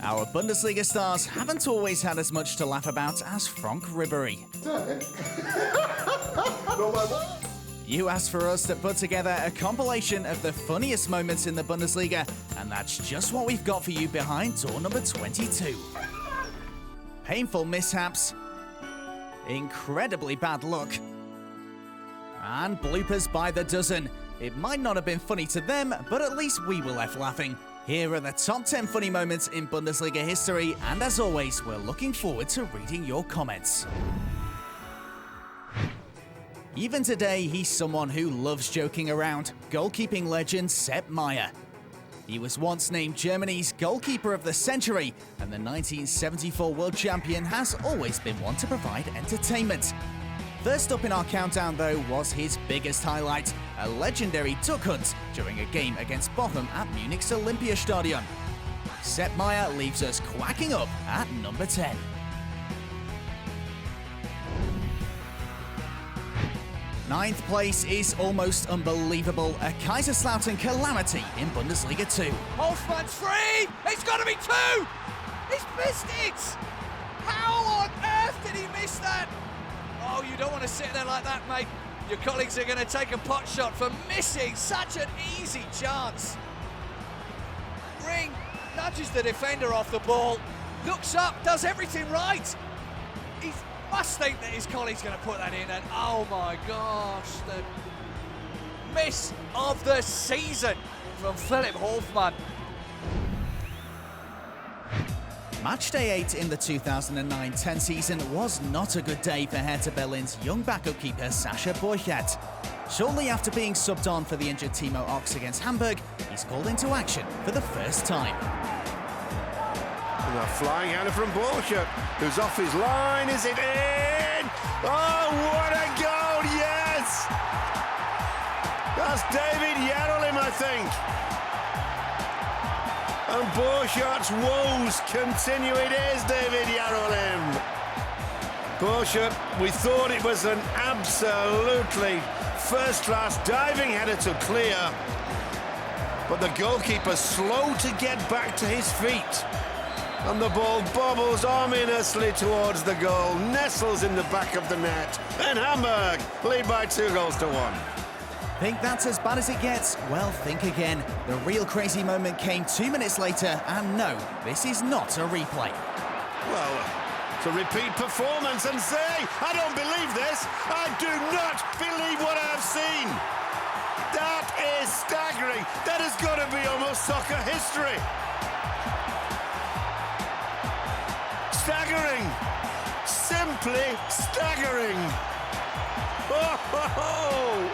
Our Bundesliga stars haven't always had as much to laugh about as Franck Ribéry. You asked for us to put together a compilation of the funniest moments in the Bundesliga, and that's just what we've got for you behind door number 22. Painful mishaps, incredibly bad luck, and bloopers by the dozen. It might not have been funny to them, but at least we were left laughing. Here are the top 10 funny moments in Bundesliga history, and as always, we're looking forward to reading your comments. Even today, he's someone who loves joking around. Goalkeeping legend Sepp Maier. He was once named Germany's goalkeeper of the century, and the 1974 world champion has always been one to provide entertainment. First up in our countdown, though, was his biggest highlight, a legendary duck hunt during a game against Bochum at Munich's Olympiastadion. Sepp Maier leaves us quacking up at number 10. Ninth place is almost unbelievable, a Kaiserslautern calamity in Bundesliga 2. Hofmann's free! It's got to be two! He's missed it! How on earth did he miss that? Oh, you don't want to sit there like that, mate. Your colleagues are going to take a pot shot for missing such an easy chance. Ring nudges the defender off the ball, looks up, does everything right. He must think that his colleague's going to put that in, and oh my gosh, the miss of the season from Philipp Hofmann. Matchday 8 in the 2009-10 season was not a good day for Hertha Berlin's young backup keeper Sascha Borchert. Shortly after being subbed on for the injured Timo Ox against Hamburg, he's called into action for the first time. And a flying header from Borchert, who's off his line. Is it in? Oh, what a goal! Yes! That's David Yarolim, I think. And Borchert's woes continue. It is David Yarolim. Borchert, we thought it was an absolutely first-class diving header to clear, but the goalkeeper slow to get back to his feet, and the ball bobbles ominously towards the goal, nestles in the back of the net, and Hamburg lead by 2-1. Think that's as bad as it gets? Well, think again. The real crazy moment came 2 minutes later, and no, this is not a replay. Well, to repeat performance and say, I don't believe this. I do not believe what I have seen. That is staggering. That has got to be almost soccer history. Staggering. Simply staggering. Oh, ho, ho.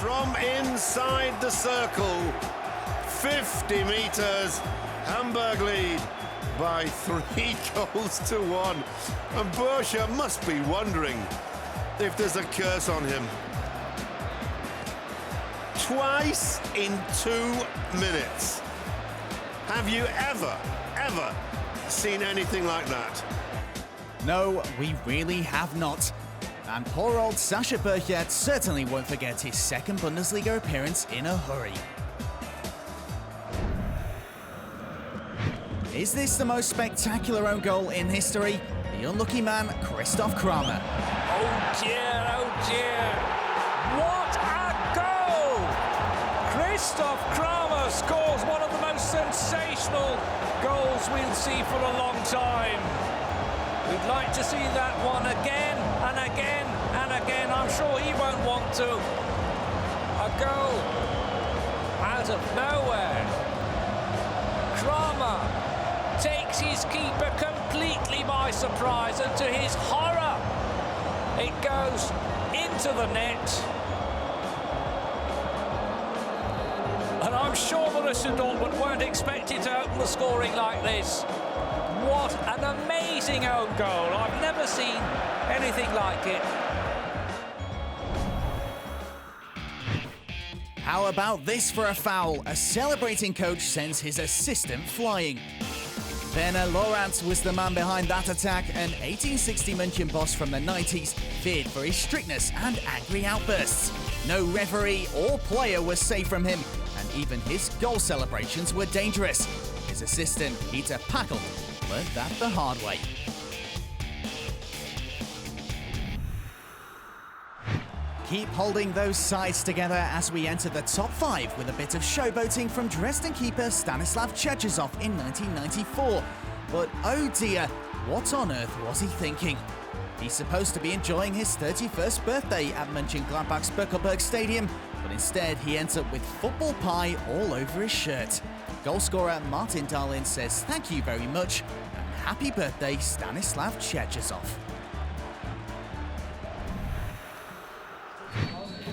From inside the circle, 50 meters, Hamburg lead by 3-1. And Borchert must be wondering if there's a curse on him. Twice in 2 minutes. Have you ever seen anything like that? No, we really have not. And poor old Sascha Borchert certainly won't forget his second Bundesliga appearance in a hurry. Is this the most spectacular own goal in history? The unlucky man, Christoph Kramer. Oh dear, what a goal! Christoph Kramer scores one of the most sensational goals we'll see for a long time. We'd like to see that one again and again and again. I'm sure he won't want to. A goal out of nowhere. Kramer takes his keeper completely by surprise, and to his horror, it goes into the net. And I'm sure Borussia Dortmund weren't expected to open the scoring like this. What an amazing own goal. I've never seen anything like it. How about this for a foul? A celebrating coach sends his assistant flying. Werner Lorant was the man behind that attack, an 1860 München boss from the 90s, feared for his strictness and angry outbursts. No referee or player was safe from him, and even his goal celebrations were dangerous. His assistant, Peter Packel, learned that the hard way. Keep holding those sides together as we enter the top 5 with a bit of showboating from Dresden keeper Stanislav Chechezov in 1994. But oh dear, what on earth was he thinking? He's supposed to be enjoying his 31st birthday at Mönchengladbach's Böckelberg Stadium, but instead he ends up with football pie all over his shirt. Goalscorer Martin Dahlin says thank you very much and happy birthday Stanislav Chechezov.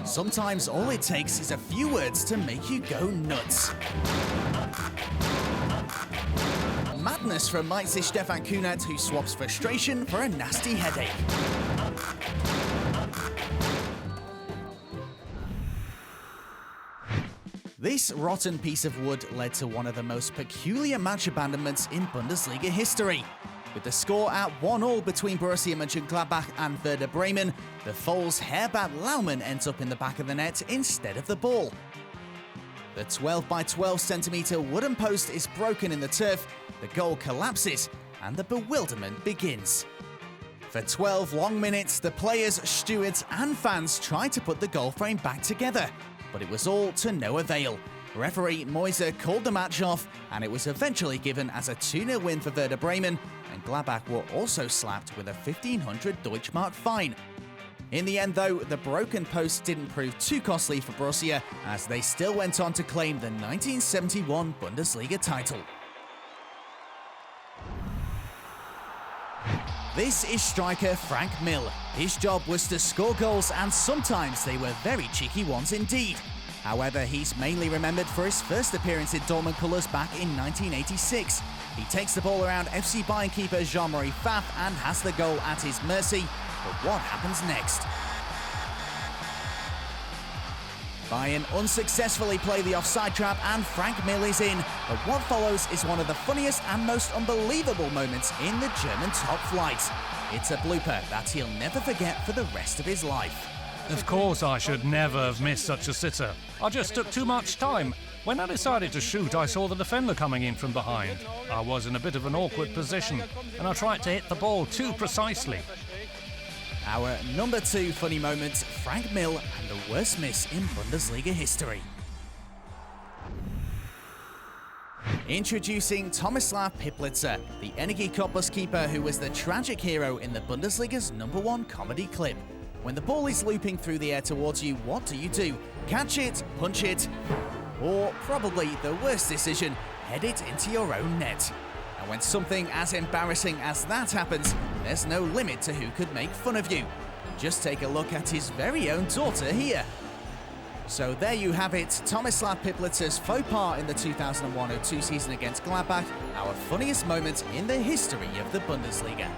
Sometimes all it takes is a few words to make you go nuts. Madness from Mainz's Stefan Kunert, who swaps frustration for a nasty headache. This rotten piece of wood led to one of the most peculiar match abandonments in Bundesliga history. With the score at 1-1 between Borussia Mönchengladbach and Werder Bremen, the Foals' Herbert Laumann ends up in the back of the net instead of the ball. The 12 by 12 centimetre wooden post is broken in the turf, the goal collapses, and the bewilderment begins. For 12 long minutes, the players, stewards and fans tried to put the goal frame back together, but it was all to no avail. Referee Moiser called the match off, and it was eventually given as a 2-0 win for Werder Bremen, and Gladbach were also slapped with a 1,500 Deutschmark fine. In the end, though, the broken post didn't prove too costly for Borussia, as they still went on to claim the 1971 Bundesliga title. This is striker Frank Mill. His job was to score goals, and sometimes they were very cheeky ones indeed. However, he's mainly remembered for his first appearance in Dortmund colours back in 1986. He takes the ball around FC Bayern keeper Jean-Marie Pfaff and has the goal at his mercy. But what happens next? Bayern unsuccessfully play the offside trap and Frank Mill is in. But what follows is one of the funniest and most unbelievable moments in the German top flight. It's a blooper that he'll never forget for the rest of his life. Of course I should never have missed such a sitter. I just took too much time. When I decided to shoot, I saw the defender coming in from behind. I was in a bit of an awkward position, and I tried to hit the ball too precisely. Our number 2 funny moment, Frank Mill and the worst miss in Bundesliga history. Introducing Tomislav Piplitzer, the Energie Cottbus keeper who was the tragic hero in the Bundesliga's #1 comedy clip. When the ball is looping through the air towards you, what do? Catch it, punch it, or probably the worst decision, head it into your own net. And when something as embarrassing as that happens, there's no limit to who could make fun of you. Just take a look at his very own daughter here. So there you have it, Tomislav Piplitzer's faux pas in the 2001-02 season against Gladbach, our funniest moment in the history of the Bundesliga.